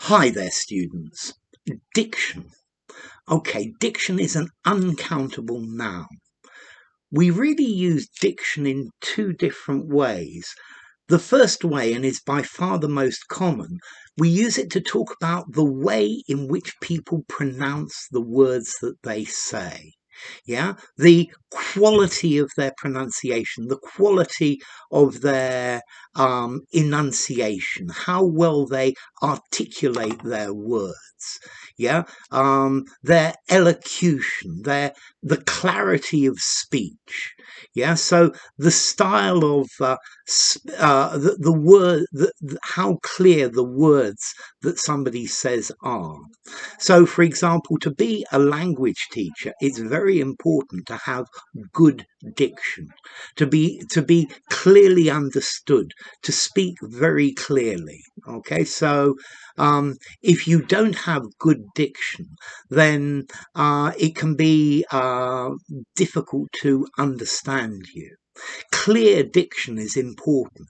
Hi there, students. Diction. Okay, diction is an uncountable noun. We really use diction in two different ways. The first way, and is by far the most common, we use it to talk about the way in which people pronounce the words that they say. Yeah, the quality of their pronunciation, the quality of their enunciation, how well they articulate their words. Yeah, their elocution, the clarity of speech. Yeah, so the style of the word, how clear the words that somebody says are. So, for example, to be a language teacher, it's very important to have good diction, to be clearly understood, to speak very clearly. Okay, so if you don't have good diction, then it can be difficult to understand you. Clear diction is important.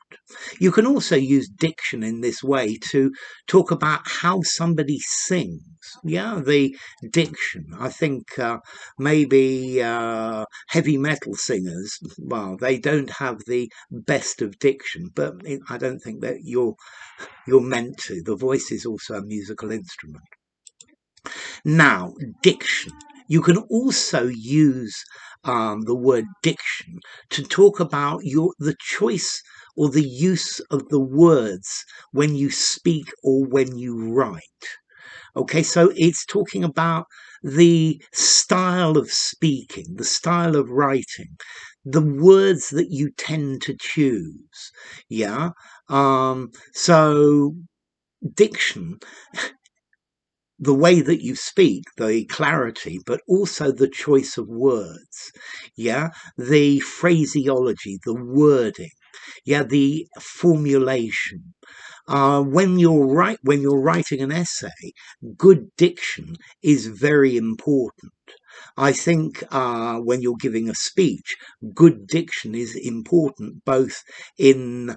You can also use diction in this way to talk about how somebody sings. Yeah, the diction. I think maybe heavy metal singers, well, they don't have the best of diction, but I don't think that you're meant to. The voice is also a musical instrument. Now, diction. You can also use the word diction to talk about the choice or the use of the words when you speak or when you write. Okay, so it's talking about the style of speaking, the style of writing, the words that you tend to choose. Yeah. So diction, the way that you speak, the clarity, but also the choice of words. Yeah, the phraseology, the wording. Yeah, the formulation. When you're writing an essay, good diction is very important. I think when you're giving a speech, good diction is important both in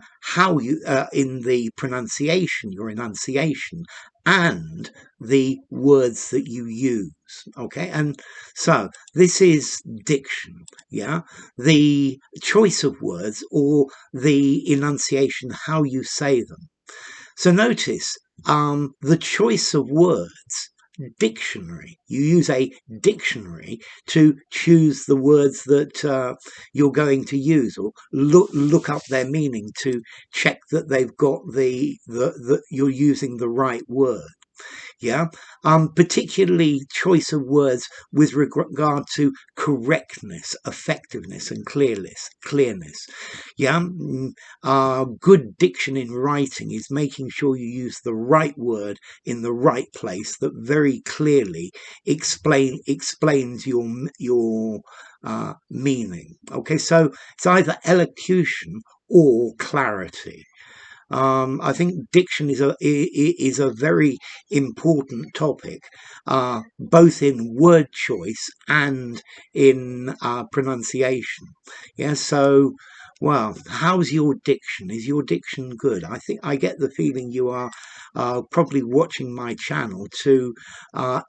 in the pronunciation, your enunciation, and the words that you use. Okay, and so this is diction. Yeah, the choice of words or the enunciation, how you say them. So notice the choice of words. Dictionary. You use a dictionary to choose the words that you're going to use, or look up their meaning to check that they've got the you're using the right word. Yeah, particularly choice of words with regard to correctness, effectiveness, and clearness. Yeah, good diction in writing is making sure you use the right word in the right place that very clearly explains your meaning. Okay, so it's either elocution or clarity. I think diction is a very important topic, both in word choice and in pronunciation. Yeah, so well, how's your diction? Is your diction good? I think I get the feeling you are probably watching my channel to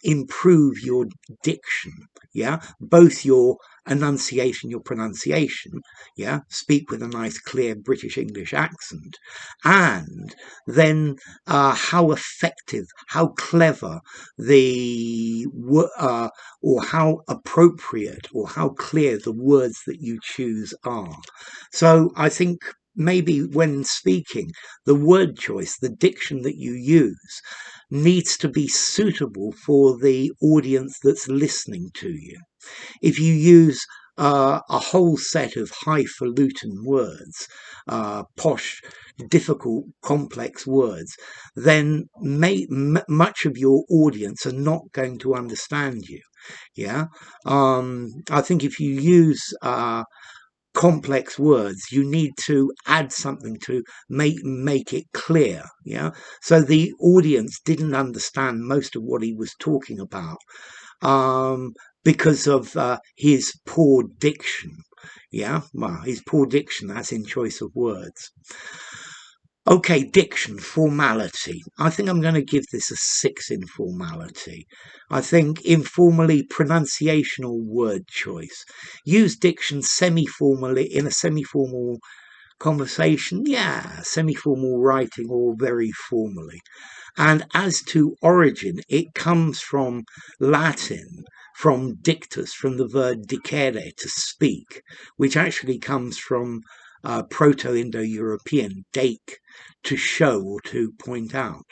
improve your diction. Yeah, both your enunciation, your pronunciation. Yeah, speak with a nice, clear British English accent, and then how effective, how clever or how appropriate or how clear the words that you choose are. So I think maybe when speaking, the word choice, the diction that you use needs to be suitable for the audience that's listening to you. If you use a whole set of highfalutin words, posh, difficult, complex words, then much of your audience are not going to understand you. Yeah, I think if you use complex words, you need to add something to make it clear. Yeah, so the audience didn't understand most of what he was talking about because of his poor diction. Yeah, well, his poor diction, that's in choice of words. Okay, diction, formality. I think I'm going to give this a 6 in formality. I think informally, pronunciation or word choice. Use diction semi-formally in a semi-formal conversation. Yeah, semi-formal writing or very formally. And as to origin, it comes from Latin, from dictus, from the verb dicere, to speak, which actually comes from Proto-Indo-European, dake, to show or to point out.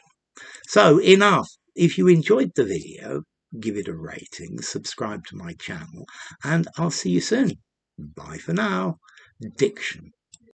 So enough. If you enjoyed the video, give it a rating, subscribe to my channel, and I'll see you soon. Bye for now. Diction.